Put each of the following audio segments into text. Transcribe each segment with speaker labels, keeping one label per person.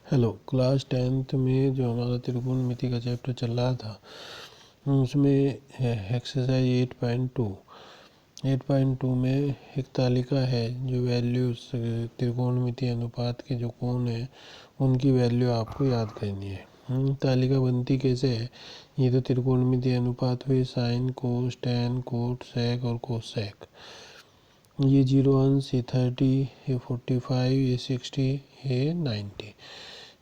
Speaker 1: Hello. Class 10th में जो हमारा त्रिकोणमिति का चैप्टर चल रहा था उसमें एक्सरसाइज 8.2 में एक तालिका है जो वैल्यूज त्रिकोणमिति अनुपात के जो कोण है उनकी वैल्यू आपको याद करनी है। तालिका बनती कैसे है? ये तो त्रिकोणमिति अनुपात हुए साइन, कोस, टैन, कोट, सेक और कोसेक। ये 0 अंश, ये 30, ये 45, ये 60, ये 90।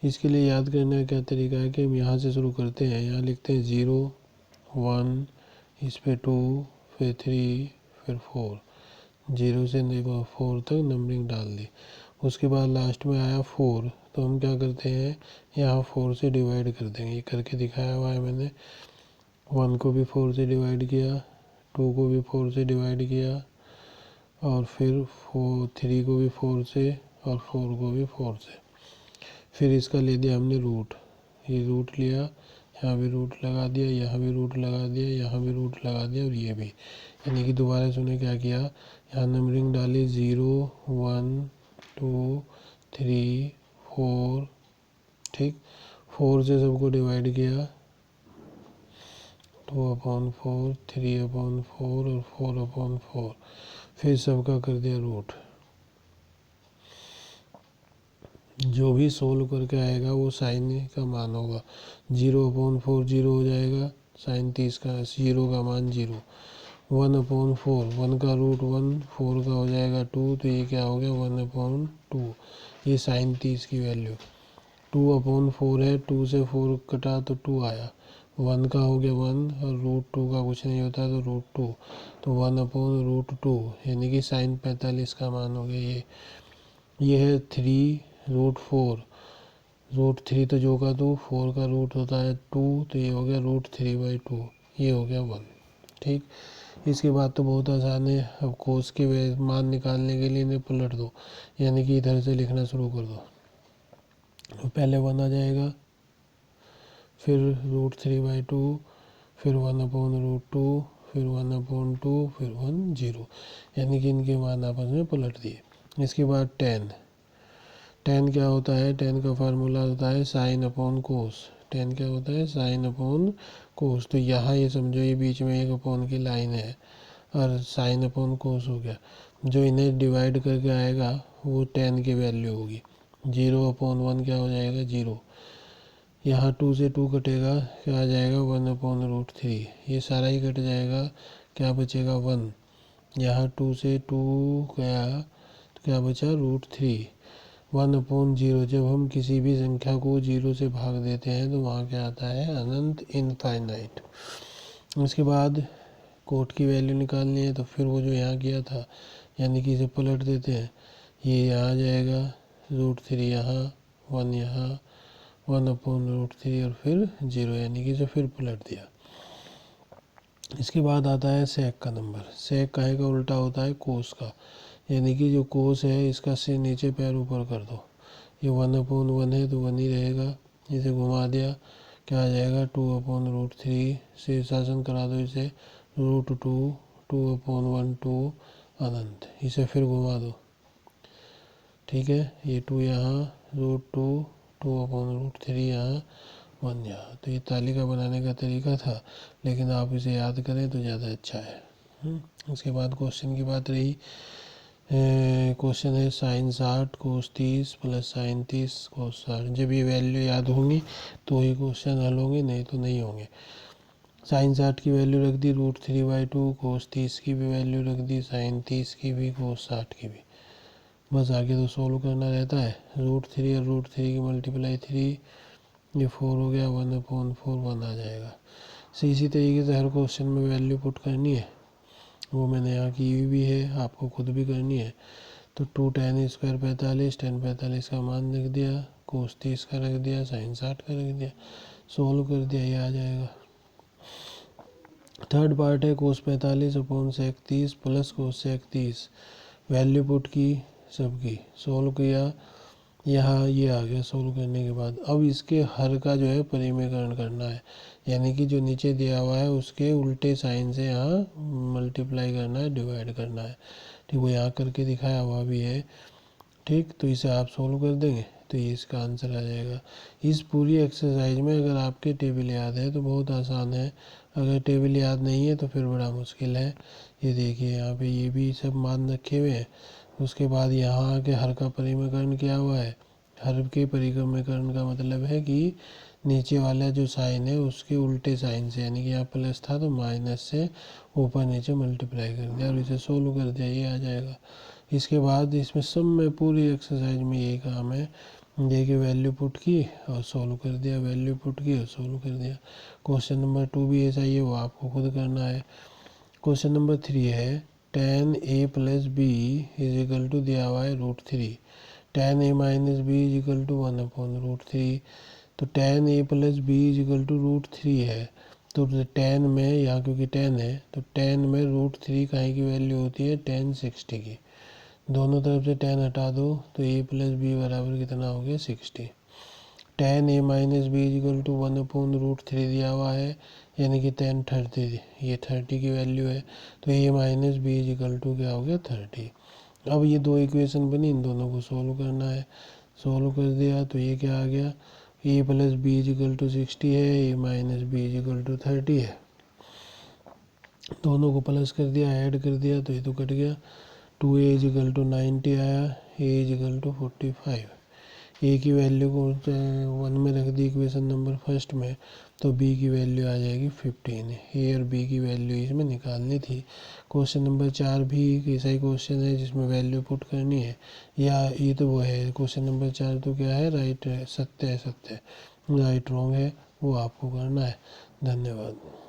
Speaker 1: इसके लिए याद करने का क्या तरीका है कि हम यहाँ से शुरू करते हैं। यहाँ लिखते हैं 0, 1, इस पे 2, फिर 3, फिर 4। 0 से 4 तक नंबरिंग डाल दी। उसके बाद लास्ट में आया 4, तो हम क्या करते हैं, यहाँ 4 से डिवाइड कर देंगे। ये करके दिखाया हुआ है मैंने। 1 को भी 4 से डिवाइड किया, 2 को भी 4 से डिवाइड किया, और फिर 3 को भी 4 से, और 4 को भी 4 से। फिर इसका ले दिया हमने रूट। ये रूट लिया, यहाँ भी रूट लगा दिया, यहाँ भी रूट लगा दिया, यहाँ भी रूट लगा दिया, और ये भी। यानी कि दोबारा से उन्हें क्या किया, यहाँ नंबरिंग डाली 0, 1, 2, 3, 4। ठीक, 4 से सबको डिवाइड किया, 2/4, 3/4 और 4/4। फिर सबका कर दिया रूट। जो भी सोल्व करके आएगा वो साइन का मान होगा। 0/4 0 हो जाएगा, साइन 30 का 0 का मान 0। 1/4, 1 का रूट 1, 4 का हो जाएगा 2, तो ये क्या हो गया 1/2। ये साइन 30 की वैल्यू। 2/4 है, 2 से 4 कटा तो 2 आया। 1 का हो गया 1, और रूट 2 का कुछ नहीं होता तो रूट 2, तो 1/√2, यानी कि साइन 45 का मान हो गया ये है 3√4। √3 तो जो का 2, 4 का रूट होता है 2, तो ये हो गया √3/2, ये हो गया 1। ठीक, इसके बाद तो बहुत आसान है। अब कोस के मान निकालने के लिए इन्हें पलट दो, यानी कि इधर से लिखना शुरू कर दो। तो पहले 1 आ जाएगा, फिर √3/2, फिर 1/√2, फिर 1/2, फिर 1 0, यानी कि इनके मान आपस में पलट दिए। इसके बाद 10 क्या होता है? 10 का फार्मूला होता है साइन अपॉन कोस। 10 क्या होता है? साइन अपॉन कोस। तो यहाँ ये समझो ये बीच में एक अपॉन की लाइन है और साइन अपॉन कोस हो गया। जो इन्हें डिवाइड करके आएगा वो 10 की वैल्यू होगी। 0/1 क्या हो जाएगा? 0। यहाँ 2 से 2 कटेगा, क्या आ जाएगा 1/√3। ये सारा ही कट जाएगा, क्या बचेगा 1। यहाँ 2 से 2 गया तो क्या बचा √3। 1/0। जब हम किसी भी संख्या को 0 से भाग देते हैं तो वहाँ क्या आता है? अनंत, इनफाइनाइट। उसके बाद कोट की वैल्यू निकालनी है, तो फिर वो जो यहाँ किया था, यानी कि इसे पलट देते हैं। ये यहाँ आ जाएगा, √3 यहाँ, 1 यहाँ, 1/√3 और फिर 0, यानी कि इसे फिर पलट दिया। इसके बाद आता है सेक का नंबर। सेक काहे का उल्टा होता है? कोस का। यानी कि जो कोस है इसका से नीचे पैर ऊपर कर दो। ये 1/1 है तो 1 ही रहेगा। इसे घुमा दिया, क्या आ जाएगा 2/√3। शीर्षासन करा दो इसे, √2, 2/1 अनंत। इसे फिर घुमा दो, ठीक है। ये 2 यहाँ, √2, 2/√3 यहाँ, 1 यहाँ। तो ये तालिका बनाने का तरीका था, लेकिन आप इसे याद करें तो ज़्यादा अच्छा है। उसके बाद क्वेश्चन की बात रही। क्वेश्चन है साइन 60 कोस 30 प्लस साइन 30 कोस 60। जब ये वैल्यू याद होंगी तो ही क्वेश्चन हल होंगे, नहीं तो नहीं होंगे। साइन 60 की वैल्यू रख दी √3/2, कोस 30 की भी वैल्यू रख दी, साइन 30 की भी, कोस 60 की भी। बस आगे तो सोल्व करना रहता है। √3 और √3 की मल्टीप्लाई 3, ये 4 हो गया, 1/4 1 आ जाएगा। इसी तरीके से हर क्वेश्चन में वैल्यू पुट करनी है, वो मैंने यहाँ की हुई भी है, आपको खुद भी करनी है। तो 2 tan² 45, tan 45 का मान रख दिया, कोस 30 का रख दिया, साइन 60 का रख दिया, सोल्व कर दिया, ये आ जाएगा। थर्ड पार्ट है कोस 45 अपॉन सेक 30 प्लस कोस सेक 30। वैल्यू पुट की सबकी, सोल्व किया, यहाँ ये आ गया सोल्व करने के बाद। अब इसके हर का जो है परिमेयकरण करना है, यानी कि जो नीचे दिया हुआ है उसके उल्टे साइन से यहाँ मल्टीप्लाई करना है, डिवाइड करना है। ठीक, वो यहाँ करके दिखाया हुआ भी है। ठीक, तो इसे आप सोल्व कर देंगे तो ये इसका आंसर आ जाएगा। इस पूरी एक्सरसाइज में अगर आपके टेबल याद है तो बहुत आसान है, अगर टेबल याद नहीं है तो फिर बड़ा मुश्किल है। ये देखिए यहाँ पे ये भी सब मान रखे हुए हैं। उसके बाद यहाँ आके हर का परिमेकरण किया हुआ है। हर के परिमेकरण का मतलब है कि नीचे वाला जो साइन है उसके उल्टे साइन से, यानी कि यहाँ प्लस था तो माइनस से ऊपर नीचे मल्टीप्लाई कर दिया और इसे सोल्व कर दिया, ये आ जाएगा। इसके बाद इसमें सब में पूरी एक्सरसाइज में यही काम है, देखिए वैल्यू पुट की और सोल्व कर दिया, वैल्यू पुट की और सोल्व कर दिया। क्वेश्चन नंबर 2 भी ऐसा ही है, वो आपको खुद करना है। क्वेश्चन नंबर 3 है tan a plus B is equal to दिया हुआ है √3, tan a minus B is equal to 1/√3। तो tan a plus B is equal to √3 है, तो tan में यहाँ क्योंकि tan है तो tan में √3 काहे की वैल्यू होती है tan 60 की। दोनों तरफ से tan हटा दो तो a प्लस बी बराबर कितना हो गया 60। tan a minus B is equal to 1/√3 दिया हुआ है, यानी कि tan 30, ये 30 की वैल्यू है, तो a minus B is equal to क्या हो गया 30। अब ये दो इक्वेशन बनी, इन दोनों को सोल्व करना है। सोल्व कर दिया तो ये क्या आ गया, a plus B is equal to 60 है, a minus B is equal to 30 है। दोनों को प्लस कर दिया, ऐड कर दिया तो ये तो कट गया। 2a इज इक्वल टू 90 आया, a इज इक्वल टू 45। ए की वैल्यू को 1 में रख दी इक्वेशन नंबर फर्स्ट में, तो बी की वैल्यू आ जाएगी 15। ए और बी की वैल्यू इसमें निकालनी थी। क्वेश्चन नंबर 4 भी ऐसा ही क्वेश्चन है जिसमें वैल्यू पुट करनी है, या ये तो वो है क्वेश्चन नंबर 4 तो क्या है राइट है, सत्य है, सत्य राइट रॉन्ग है वो आपको करना है। धन्यवाद।